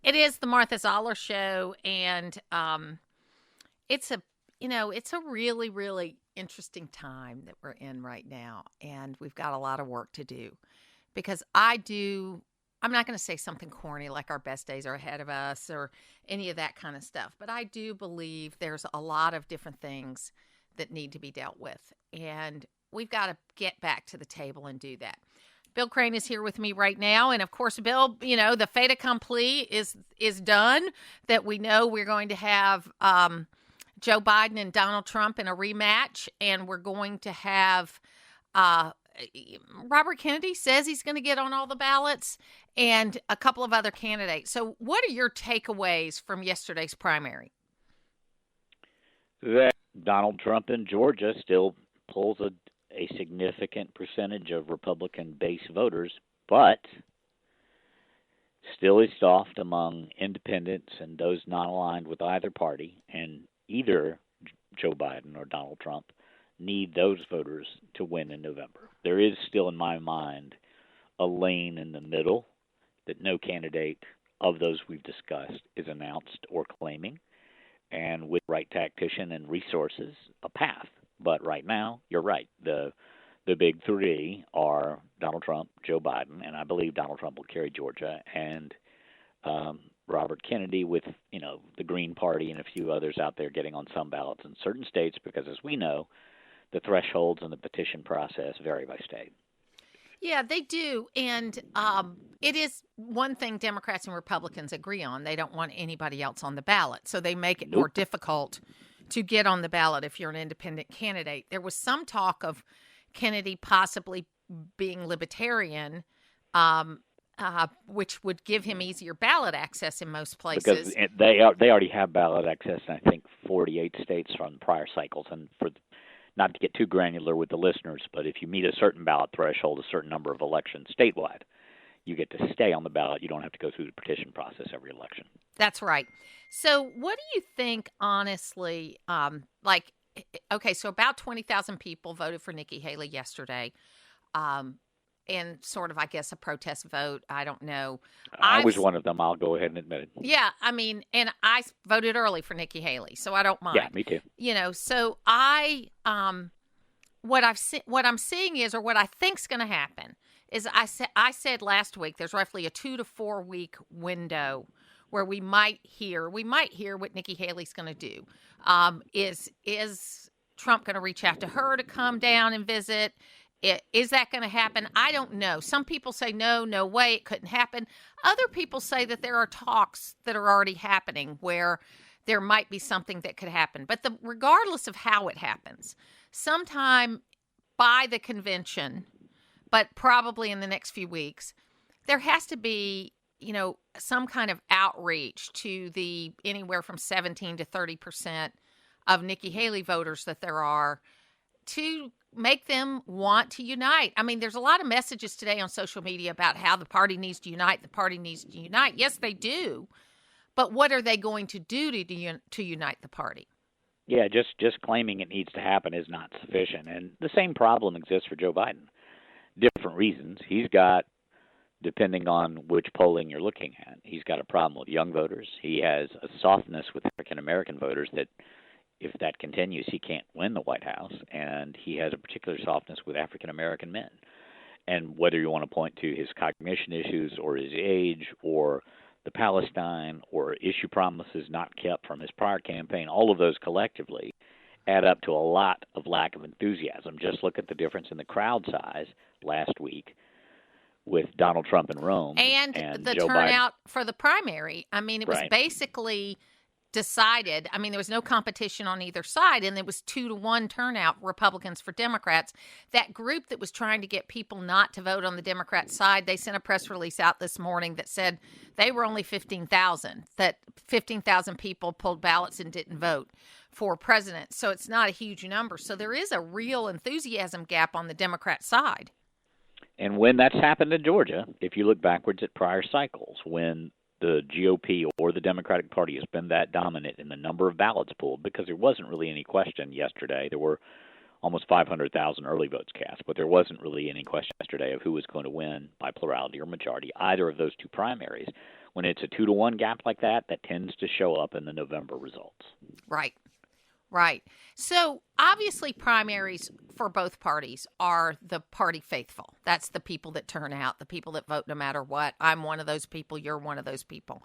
It is the Martha Zoller Show, and it's a it's a really really interesting time that we're in right now, and we've got a lot of work to do because I'm not going to say something corny like our best days are ahead of us or any of that kind of stuff, but I do believe there's a lot of different things that need to be dealt with, and we've got to get back to the table and do that. Bill Crane is here with me right now. And of course, Bill, the fait accompli is done, that we know we're going to have Joe Biden and Donald Trump in a rematch. And we're going to have Robert Kennedy says he's going to get on all the ballots, and a couple of other candidates. So what are your takeaways from yesterday's primary? That Donald Trump in Georgia still pulls a significant percentage of Republican base voters, but still is soft among independents and those not aligned with either party, and either Joe Biden or Donald Trump need those voters to win in November. There is still, in my mind, a lane in the middle that no candidate of those we've discussed is announced or claiming, and with the right tactician and resources, a path. But right now, you're right. The big three are Donald Trump, Joe Biden, and I believe Donald Trump will carry Georgia, and Robert Kennedy with, the Green Party and a few others out there getting on some ballots in certain states because, as we know, the thresholds and the petition process vary by state. Yeah, they do. And it is one thing Democrats and Republicans agree on. They don't want anybody else on the ballot. So they make it more difficult to get on the ballot if you're an independent candidate. There was some talk of Kennedy possibly being libertarian, which would give him easier ballot access in most places. Because they already have ballot access in, I think, 48 states from prior cycles. And for not to get too granular with the listeners, but if you meet a certain ballot threshold, a certain number of elections statewide, you get to stay on the ballot. You don't have to go through the petition process every election. That's right. So what do you think, honestly, okay, so about 20,000 people voted for Nikki Haley yesterday, and sort of, I guess, a protest vote. I don't know. I was one of them. I'll go ahead and admit it. Yeah, I mean, and I voted early for Nikki Haley, so I don't mind. Yeah, me too. So what I'm seeing is, or what I think's going to happen is, I said last week there's roughly a 2 to 4 week window where we might hear what Nikki Haley's going to do. Is Trump going to reach out to her to come down and visit? Is that going to happen? I don't know. Some people say no way, it couldn't happen. Other people say that there are talks that are already happening where there might be something that could happen. But regardless of how it happens, sometime by the convention, but probably in the next few weeks, there has to be, some kind of outreach to the anywhere from 17 to 30% of Nikki Haley voters that there are, to make them want to unite. I mean, there's a lot of messages today on social media about how the party needs to unite. The party needs to unite. Yes, they do. But what are they going to do to unite the party? Yeah, just claiming it needs to happen is not sufficient. And the same problem exists for Joe Biden. Different reasons. He's got, depending on which polling you're looking at, he's got a problem with young voters. He has a softness with African-American voters that, if that continues, he can't win the White House. And he has a particular softness with African-American men. And whether you want to point to his cognition issues or his age or the Bluestein or issue promises not kept from his prior campaign, all of those collectively add up to a lot of lack of enthusiasm. Just look at the difference in the crowd size last week with Donald Trump in Rome and the Joe turnout Biden. For the primary. I mean, it was basically decided. I mean, there was no competition on either side, and there was 2-1 turnout, Republicans for Democrats. That group that was trying to get people not to vote on the Democrat side, they sent a press release out this morning that said they were only 15,000, that 15,000 people pulled ballots and didn't vote for president. So it's not a huge number. So there is a real enthusiasm gap on the Democrat side. And when that's happened in Georgia, if you look backwards at prior cycles, when the GOP or the Democratic Party has been that dominant in the number of ballots pulled, because there wasn't really any question yesterday. There were almost 500,000 early votes cast, but there wasn't really any question yesterday of who was going to win by plurality or majority, either of those two primaries. when it's a 2-to-1 gap like that, that tends to show up in the November results. Right. Right. So obviously primaries for both parties are the party faithful. That's the people that turn out, the people that vote no matter what. I'm one of those people. You're one of those people.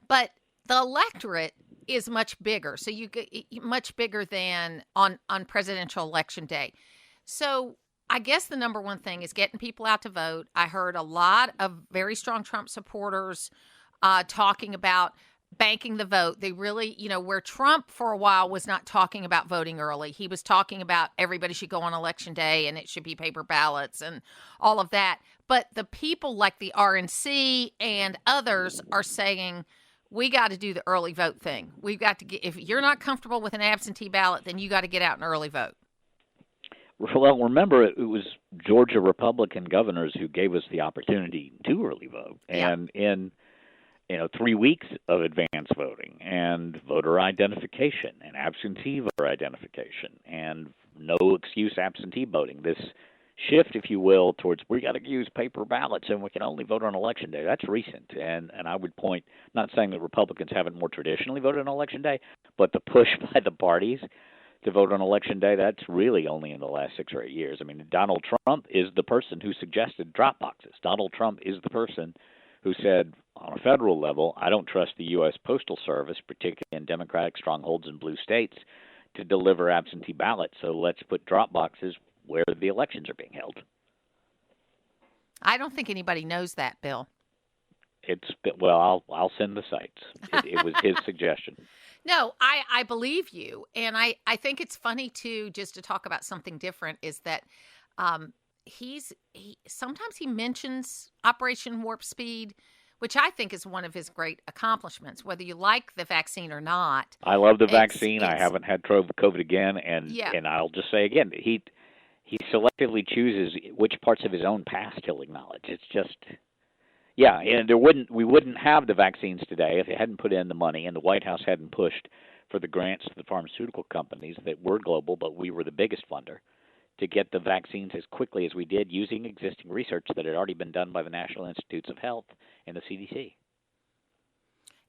But the electorate is much bigger. So you get much bigger than on presidential election day. So I guess the number one thing is getting people out to vote. I heard a lot of very strong Trump supporters talking about banking the vote. They really, where Trump for a while was not talking about voting early. He was talking about everybody should go on election day and it should be paper ballots and all of that. But the people like the RNC and others are saying, we got to do the early vote thing. We've got to get, if you're not comfortable with an absentee ballot, then you got to get out and early vote. Well, remember, it was Georgia Republican governors who gave us the opportunity to early vote. And in 3 weeks of advance voting and voter identification and absentee voter identification and no excuse absentee voting, this shift, if you will, towards we got to use paper ballots and we can only vote on election day, that's recent. And I would point, not saying that Republicans haven't more traditionally voted on election day, but the push by the parties to vote on election day, that's really only in the last 6 or 8 years. I mean, Donald Trump is the person who suggested drop boxes. Donald Trump is the person who said, on a federal level, I don't trust the U.S. Postal Service, particularly in Democratic strongholds in blue states, to deliver absentee ballots. So let's put drop boxes where the elections are being held. I don't think anybody knows that, Bill. I'll send the sites. It was his suggestion. No, I believe you. And I think it's funny, too, just to talk about something different, is that sometimes he mentions Operation Warp Speed, which I think is one of his great accomplishments, whether you like the vaccine or not. I love the vaccine. I haven't had COVID again, and I'll just say again, he selectively chooses which parts of his own past he'll acknowledge. It's just, and we wouldn't have the vaccines today if they hadn't put in the money and the White House hadn't pushed for the grants to the pharmaceutical companies that were global, but we were the biggest funder, to get the vaccines as quickly as we did using existing research that had already been done by the National Institutes of Health and the CDC.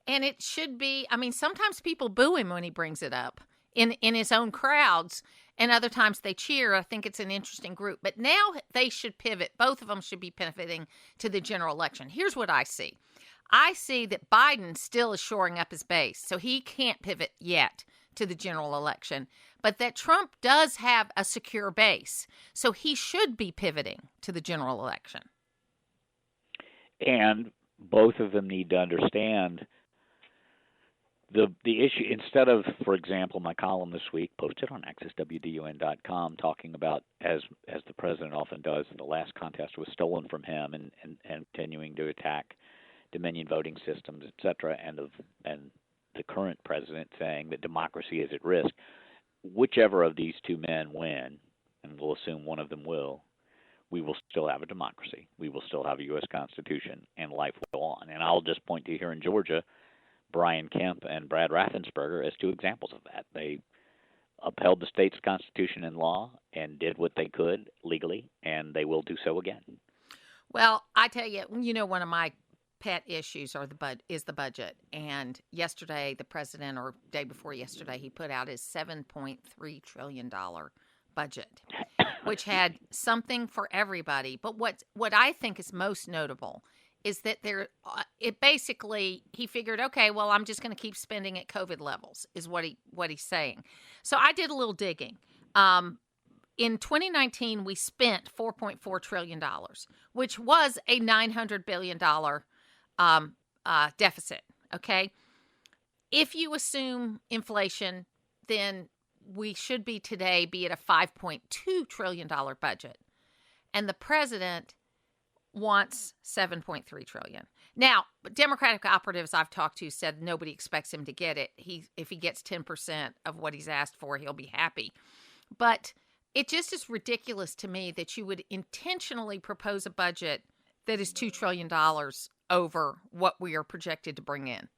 And it should be, sometimes people boo him when he brings it up in his own crowds, and other times they cheer. I think it's an interesting group. But now they should pivot. Both of them should be pivoting to the general election. Here's what I see. I see that Biden still is shoring up his base, so he can't pivot yet to the general election, but that Trump does have a secure base, so he should be pivoting to the general election. And both of them need to understand the issue. Instead of, for example, my column this week posted on accesswdun.com talking about, as the president often does, the last contest was stolen from him, and continuing to attack Dominion voting systems, et cetera, and the current president saying that democracy is at risk. Whichever of these two men win, and we'll assume one of them will, we will still have a democracy. We will still have a U.S. Constitution, and life will go on. And I'll just point to here in Georgia, Brian Kemp and Brad Raffensperger as two examples of that. They upheld the state's constitution and law and did what they could legally, and they will do so again. Well, I tell you, one of my pet issues is the budget. And yesterday, the president, or day before yesterday, he put out his $7.3 trillion budget, which had something for everybody. But what I think is most notable is that he figured, okay, well, I'm just going to keep spending at COVID levels, is what he's saying. So I did a little digging. In 2019, we spent $4.4 trillion, which was a $900 billion deficit, okay? If you assume inflation, then we should be at a $5.2 trillion budget. And the president wants $7.3 trillion. Now, Democratic operatives I've talked to said nobody expects him to get it. If he gets 10% of what he's asked for, he'll be happy. But it just is ridiculous to me that you would intentionally propose a budget that is $2 trillion over what we are projected to bring in.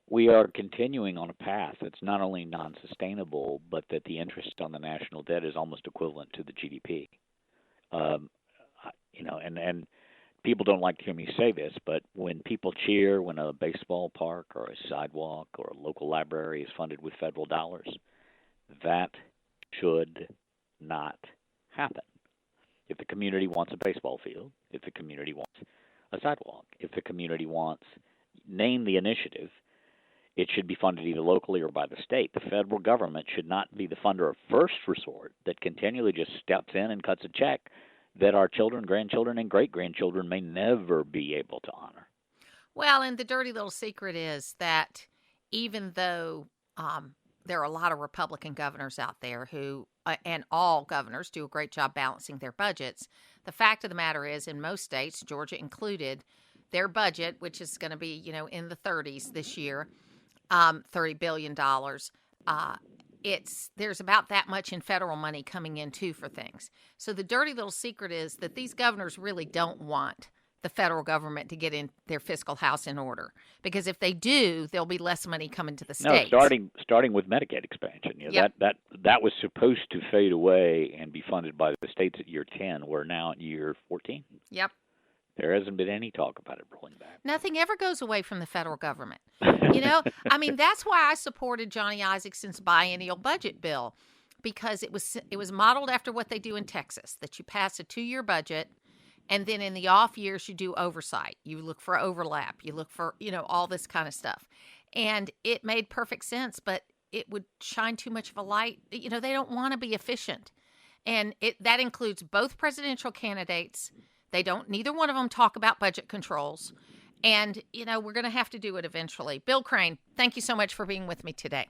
We are continuing on a path that's not only non-sustainable, but that the interest on the national debt is almost equivalent to the GDP. And people don't like to hear me say this, but when people cheer when a baseball park or a sidewalk or a local library is funded with federal dollars, that should not happen. If the community wants a baseball field, if the community wants a sidewalk, if the community wants, name the initiative, it should be funded either locally or by the state. The federal government should not be the funder of first resort that continually just steps in and cuts a check that our children, grandchildren, and great-grandchildren may never be able to honor. Well, and the dirty little secret is that even though there are a lot of Republican governors out there who, and all governors, do a great job balancing their budgets, the fact of the matter is, in most states, Georgia included, their budget, which is going to be, in the 30s this year, $30 billion, there's about that much in federal money coming in, too, for things. So the dirty little secret is that these governors really don't want the federal government to get in their fiscal house in order. Because if they do, there'll be less money coming to the states. No, starting with Medicaid expansion. Yep. That was supposed to fade away and be funded by the states at year 10. We're now at year 14. Yep. There hasn't been any talk about it rolling back. Nothing ever goes away from the federal government. That's why I supported Johnny Isaacsen's biennial budget bill, because it was modeled after what they do in Texas, that you pass a 2-year budget, and then in the off years you do oversight. You look for overlap. You look for, all this kind of stuff. And it made perfect sense, but it would shine too much of a light. They don't want to be efficient. And that includes both presidential candidates. Neither one of them talk about budget controls. And, we're going to have to do it eventually. Bill Crane, thank you so much for being with me today.